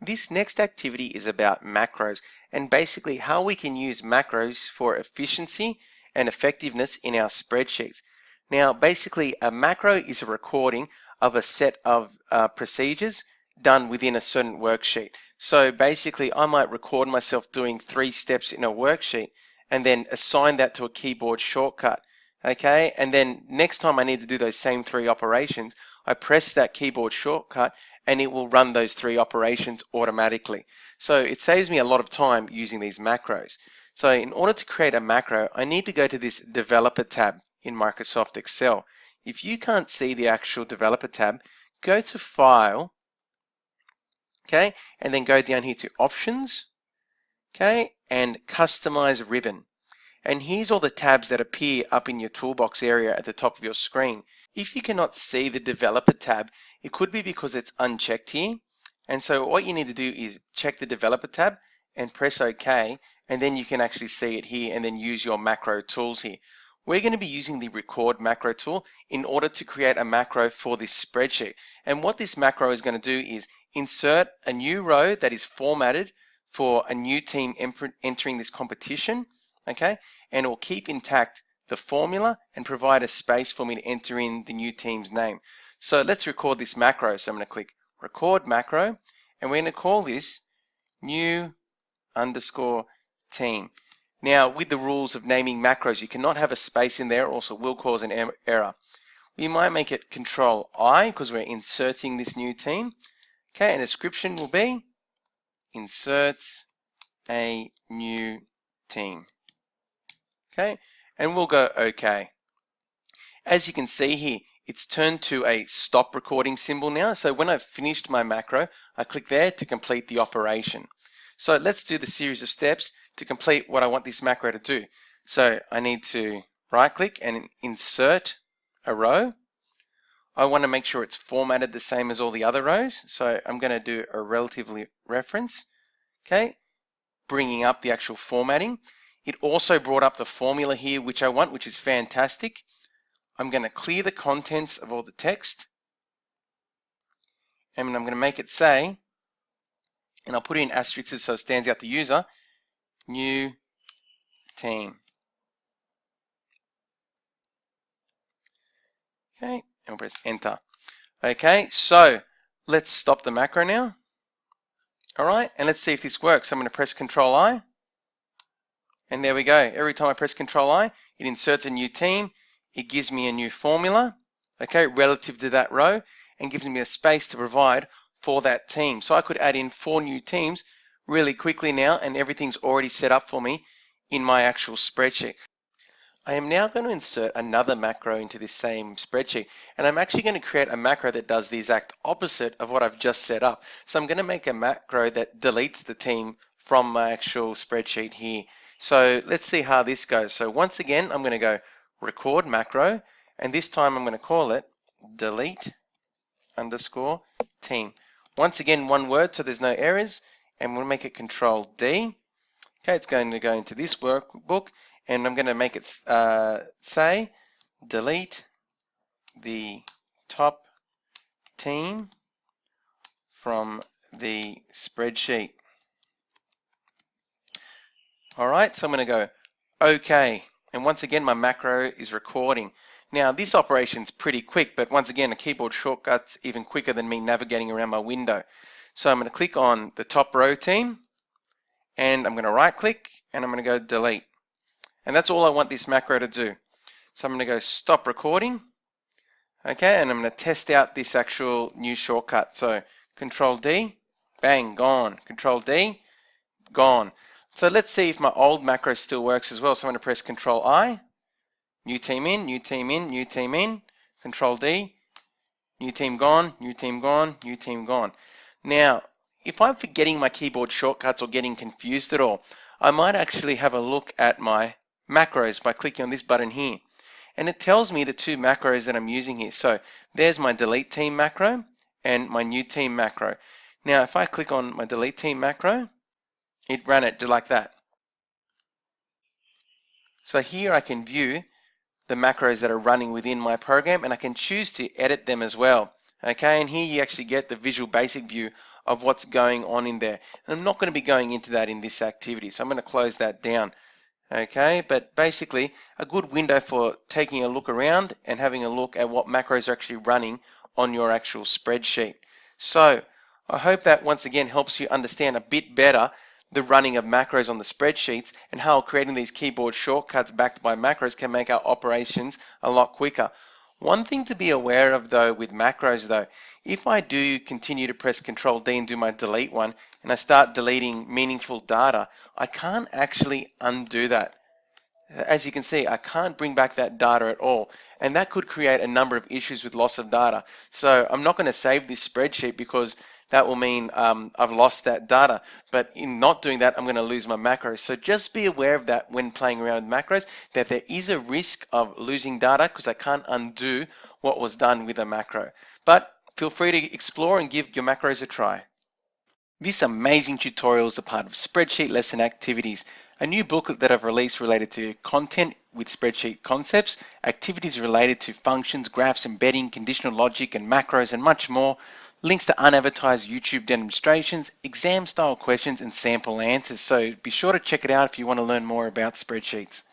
This next activity is about macros and basically how we can use macros for efficiency and effectiveness in our spreadsheets. Now, basically, a macro is a recording of a set of procedures done within a certain worksheet. So basically, I might record myself doing 3 steps in a worksheet and then assign that to a keyboard shortcut. Okay, and then next time I need to do those same 3 operations, I press that keyboard shortcut and it will run those 3 operations automatically. So it saves me a lot of time using these macros. So in order to create a macro, I need to go to this Developer tab in Microsoft Excel. If you can't see the actual Developer tab, go to File, okay, and then go down here to Options, okay, and Customize Ribbon. And here's all the tabs that appear up in your toolbox area at the top of your screen. If you cannot see the Developer tab, it could be because it's unchecked here. And so what you need to do is check the Developer tab and press OK, and then you can actually see it here and then use your macro tools here. We're going to be using the Record macro tool in order to create a macro for this spreadsheet. And what this macro is going to do is insert a new row that is formatted for a new team entering this competition. Okay, and it will keep intact the formula and provide a space for me to enter in the new team's name. So let's record this macro. So I'm going to click Record Macro, and we're going to call this new underscore team. Now, with the rules of naming macros, you cannot have a space in there, also will cause an error. We might make it Control I because we're inserting this new team. Okay, and the description will be inserts a new team. Okay, and we'll go OK. As you can see here, it's turned to a stop recording symbol now. So when I've finished my macro, I click there to complete the operation. So let's do the series of steps to complete what I want this macro to do. So I need to right click and insert a row. I want to make sure it's formatted the same as all the other rows. So I'm going to do a relatively reference. Okay, bringing up the actual formatting. It also brought up the formula here, which I want, which is fantastic. I'm going to clear the contents of all the text. And I'm going to make it say, and I'll put in asterisks so it stands out the user, new team. Okay, and we'll press enter. Okay, so let's stop the macro now. All right, and let's see if this works. I'm going to press Control I. And there we go. Every time I press Control I, it inserts a new team. It gives me a new formula, okay, relative to that row, and gives me a space to provide for that team. So I could add in 4 new teams really quickly now, and everything's already set up for me in my actual spreadsheet. I am now going to insert another macro into this same spreadsheet, and I'm actually going to create a macro that does the exact opposite of what I've just set up. So I'm going to make a macro that deletes the team from my actual spreadsheet here. So let's see how this goes. So once again, I'm going to go Record Macro, and this time I'm going to call it delete underscore team. Once again, one word, so there's no errors, and we'll make it Control D. Okay, it's going to go into this workbook, and I'm going to make it say delete the top team from the spreadsheet. All right, so I'm going to go OK, and once again my macro is recording. Now this operation's pretty quick, but once again a keyboard shortcut's even quicker than me navigating around my window. So I'm going to click on the top row team, and I'm going to right click, and I'm going to go delete. And that's all I want this macro to do. So I'm going to go stop recording. Okay, and I'm going to test out this actual new shortcut. So Control D, bang, gone. Control D, gone. So let's see if my old macro still works as well. So I'm going to press Control I, new team in, new team in, new team in, Control D, new team gone, new team gone, new team gone. Now, if I'm forgetting my keyboard shortcuts or getting confused at all, I might actually have a look at my macros by clicking on this button here. And it tells me the 2 macros that I'm using here. So there's my delete team macro and my new team macro. Now, if I click on my delete team macro, it ran it just like that. So here I can view the macros that are running within my program, and I can choose to edit them as well. Okay, and here you actually get the Visual Basic view of what's going on in there. And I'm not going to be going into that in this activity, so I'm going to close that down. Okay, but basically a good window for taking a look around and having a look at what macros are actually running on your actual spreadsheet. So I hope that once again helps you understand a bit better the running of macros on the spreadsheets and how creating these keyboard shortcuts backed by macros can make our operations a lot quicker. One thing to be aware of though with macros though, if I do continue to press Control D and do my delete one and I start deleting meaningful data, I can't actually undo that. As you can see, I can't bring back that data at all, and that could create a number of issues with loss of data. So I'm not going to save this spreadsheet because that will mean I've lost that data. But in not doing that, I'm going to lose my macros. So just be aware of that when playing around with macros, that there is a risk of losing data because I can't undo what was done with a macro. But feel free to explore and give your macros a try. This amazing tutorial is a part of Spreadsheet Lesson Activities, a new booklet that I've released related to content with spreadsheet concepts, activities related to functions, graphs, embedding, conditional logic, and macros, and much more, links to unadvertised YouTube demonstrations, exam-style questions, and sample answers. So be sure to check it out if you want to learn more about spreadsheets.